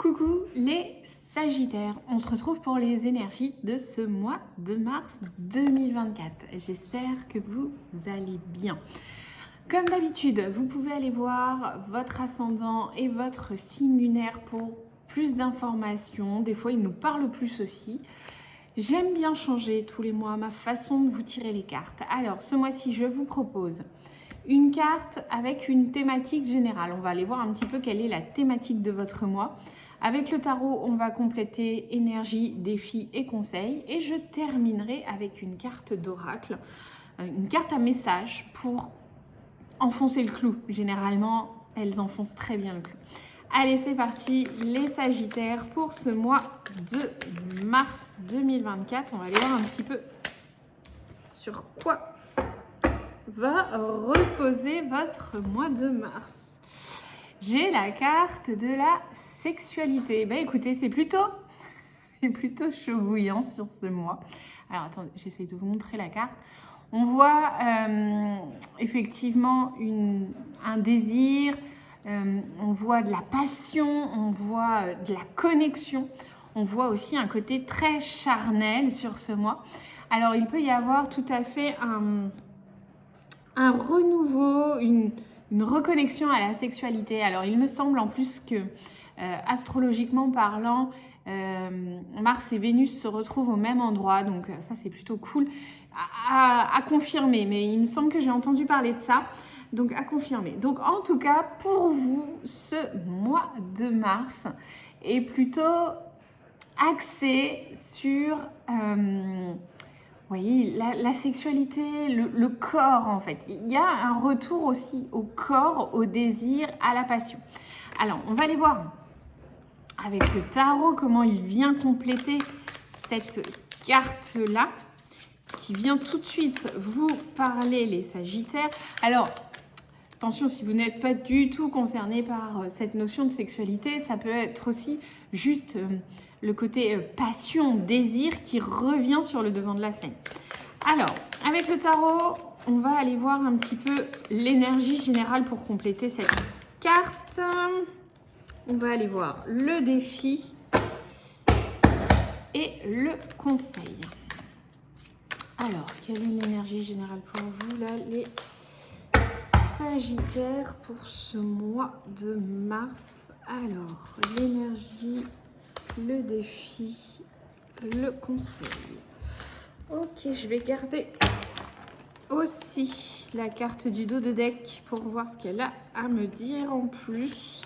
Coucou les Sagittaires, on se retrouve pour les énergies de ce mois de mars 2024. J'espère que vous allez bien. Comme d'habitude, vous pouvez aller voir votre ascendant et votre signe lunaire pour plus d'informations. Des fois, il nous parle plus aussi. J'aime bien changer tous les mois ma façon de vous tirer les cartes. Alors, ce mois-ci, je vous propose une carte avec une thématique générale. On va aller voir un petit peu quelle est la thématique de votre mois. Avec le tarot, on va compléter énergie, défis et conseils. Et je terminerai avec une carte d'oracle, une carte à message pour enfoncer le clou. Généralement, elles enfoncent très bien le clou. Allez, c'est parti, les Sagittaires, pour ce mois de mars 2024. On va aller voir un petit peu sur quoi va reposer votre mois de mars. J'ai la carte de la sexualité. Ben écoutez, c'est plutôt chaud bouillant sur ce mois. Alors attendez, j'essaye de vous montrer la carte. On voit effectivement un désir, on voit de la passion, on voit de la connexion. On voit aussi un côté très charnel sur ce mois. Alors il peut y avoir tout à fait un renouveau, une reconnexion à la sexualité. Alors, il me semble en plus que, astrologiquement parlant, Mars et Vénus se retrouvent au même endroit. Donc, ça, c'est plutôt cool à confirmer. Mais il me semble que j'ai entendu parler de ça. Donc, à confirmer. Donc, en tout cas, pour vous, ce mois de mars est plutôt axé sur... vous voyez, la sexualité, le corps en fait. Il y a un retour aussi au corps, au désir, à la passion. Alors, on va aller voir avec le tarot comment il vient compléter cette carte-là, qui vient tout de suite vous parler, les Sagittaires. Alors, attention, si vous n'êtes pas du tout concerné par cette notion de sexualité, ça peut être aussi juste... le côté passion, désir qui revient sur le devant de la scène. Alors, avec le tarot, on va aller voir un petit peu l'énergie générale pour compléter cette carte. On va aller voir le défi et le conseil. Alors, quelle est l'énergie générale pour vous, là, les Sagittaires, pour ce mois de mars? Alors, l'énergie... le défi, le conseil. Ok, je vais garder aussi la carte du dos de deck pour voir ce qu'elle a à me dire en plus.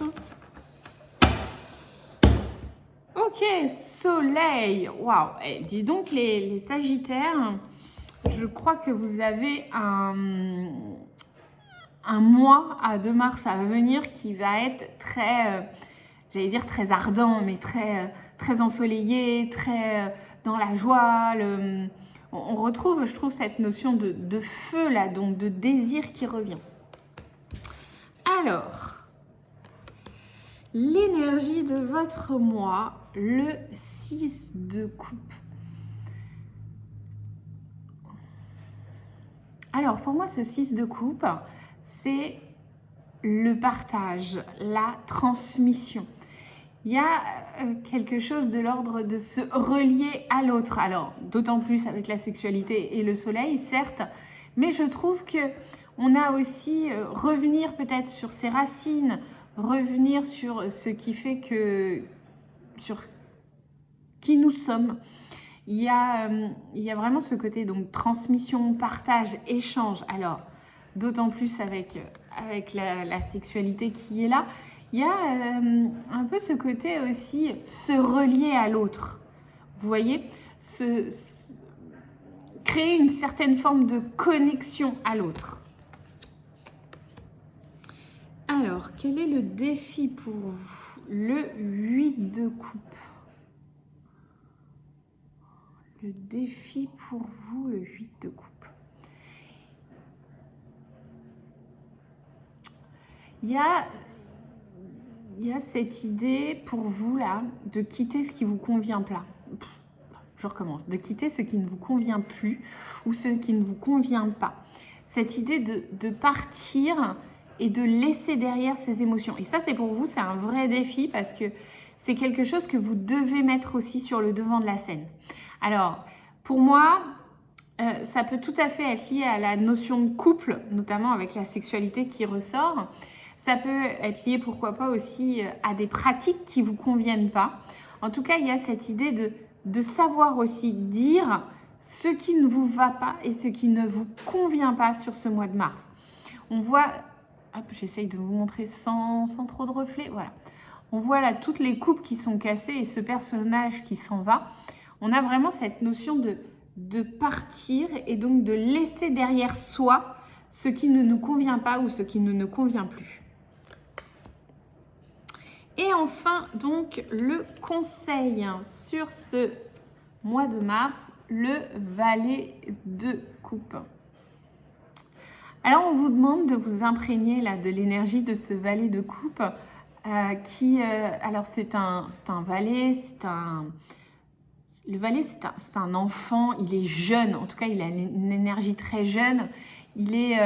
Ok, soleil. Waouh, dis donc les Sagittaires, je crois que vous avez un mois à 2 mars à venir qui va être très... j'allais dire très ardent, mais très ensoleillé, très dans la joie. On retrouve, je trouve, cette notion de feu, là, donc de désir qui revient. Alors, l'énergie de votre mois, le 6 de coupe. Alors, pour moi, ce 6 de coupe, c'est le partage, la transmission. Il y a quelque chose de l'ordre de se relier à l'autre. Alors, d'autant plus avec la sexualité et le soleil, certes, mais je trouve qu'on a aussi revenir peut-être sur ses racines, revenir sur ce qui fait que... sur qui nous sommes. Il y a vraiment ce côté donc transmission, partage, échange. Alors, d'autant plus avec la sexualité qui est là. Il y a un peu ce côté aussi se relier à l'autre. Vous voyez, créer une certaine forme de connexion à l'autre. Alors, quel est le défi pour vous? Le 8 de coupe. Le défi pour vous, le 8 de coupe. Il y a cette idée pour vous là de quitter ce qui vous convient pas. Je recommence. De quitter ce qui ne vous convient plus ou ce qui ne vous convient pas. Cette idée de partir et de laisser derrière ces émotions. Et ça, c'est pour vous, c'est un vrai défi parce que c'est quelque chose que vous devez mettre aussi sur le devant de la scène. Alors, pour moi, ça peut tout à fait être lié à la notion de couple, notamment avec la sexualité qui ressort. Ça peut être lié, pourquoi pas, aussi à des pratiques qui ne vous conviennent pas. En tout cas, il y a cette idée de savoir aussi dire ce qui ne vous va pas et ce qui ne vous convient pas sur ce mois de mars. On voit, hop, j'essaye de vous montrer sans trop de reflets, voilà. On voit là toutes les coupes qui sont cassées et ce personnage qui s'en va. On a vraiment cette notion de partir et donc de laisser derrière soi ce qui ne nous convient pas ou ce qui ne nous convient plus. Et enfin, donc, le conseil sur ce mois de mars, le valet de coupe. Alors, on vous demande de vous imprégner là, de l'énergie de ce valet de coupe alors c'est un valet, le valet c'est un enfant, il est jeune, en tout cas il a une énergie très jeune, il est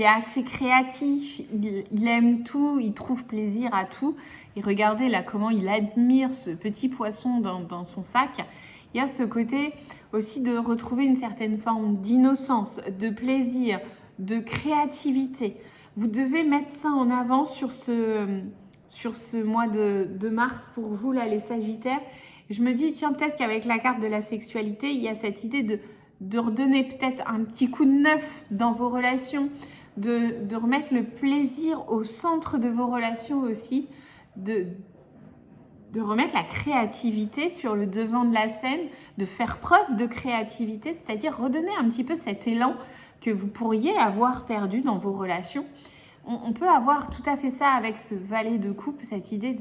assez créatif, il aime tout, il trouve plaisir à tout. Et regardez là comment il admire ce petit poisson dans son sac. Il y a ce côté aussi de retrouver une certaine forme d'innocence, de plaisir, de créativité. Vous devez mettre ça en avant sur ce mois de mars pour vous, là, les Sagittaires. Je me dis, tiens, peut-être qu'avec la carte de la sexualité, il y a cette idée de redonner peut-être un petit coup de neuf dans vos relations, de remettre le plaisir au centre de vos relations aussi, de remettre la créativité sur le devant de la scène, de faire preuve de créativité, c'est-à-dire redonner un petit peu cet élan que vous pourriez avoir perdu dans vos relations. On peut avoir tout à fait ça avec ce valet de coupe, cette idée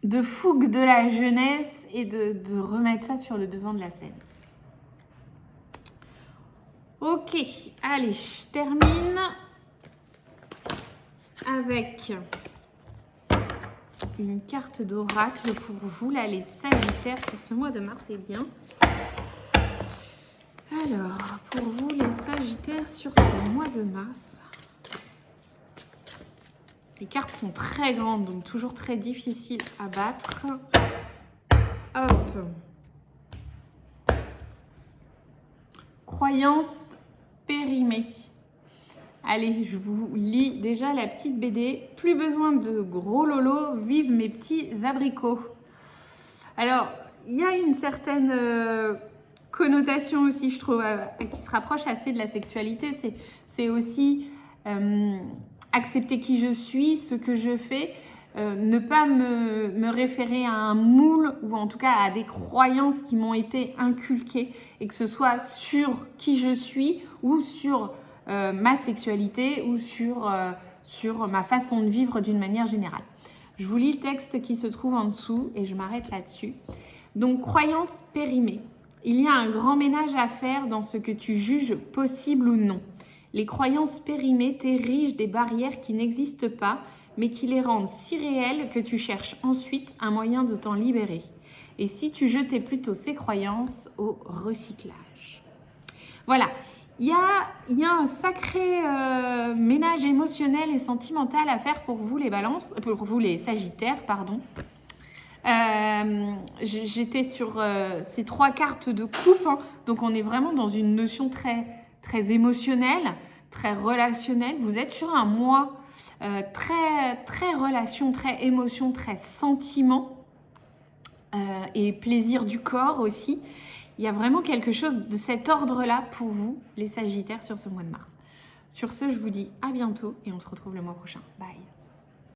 de fougue de la jeunesse et de remettre ça sur le devant de la scène. Ok, allez, je termine avec une carte d'oracle pour vous, là, les Sagittaires, sur ce mois de mars, c'est bien. Alors, pour vous, les Sagittaires, sur ce mois de mars, les cartes sont très grandes, donc toujours très difficiles à battre. Hop. Croyance périmée. Allez, je vous lis déjà la petite BD. Plus besoin de gros lolos, vive mes petits abricots. Alors, il y a une certaine connotation aussi, je trouve, qui se rapproche assez de la sexualité. C'est aussi accepter qui je suis, ce que je fais, ne pas me référer à un moule ou en tout cas à des croyances qui m'ont été inculquées et que ce soit sur qui je suis ou sur ma sexualité ou sur ma façon de vivre d'une manière générale. Je vous lis le texte qui se trouve en dessous et je m'arrête là-dessus. Donc, croyance périmée. Il y a un grand ménage à faire dans ce que tu juges possible ou non. Les croyances périmées t'érigent des barrières qui n'existent pas, mais qui les rendent si réelles que tu cherches ensuite un moyen de t'en libérer. Et si tu jetais plutôt ces croyances au recyclage. Voilà. Il y a un sacré ménage émotionnel et sentimental à faire pour vous les balances, pour vous les Sagittaires, pardon. J'étais sur ces 3 cartes de coupe, hein, donc on est vraiment dans une notion très, très émotionnelle, très relationnelle. Vous êtes sur un mois très, très relation, très émotion, très sentiment et plaisir du corps aussi. Il y a vraiment quelque chose de cet ordre-là pour vous, les Sagittaires, sur ce mois de mars. Sur ce, je vous dis à bientôt et on se retrouve le mois prochain. Bye!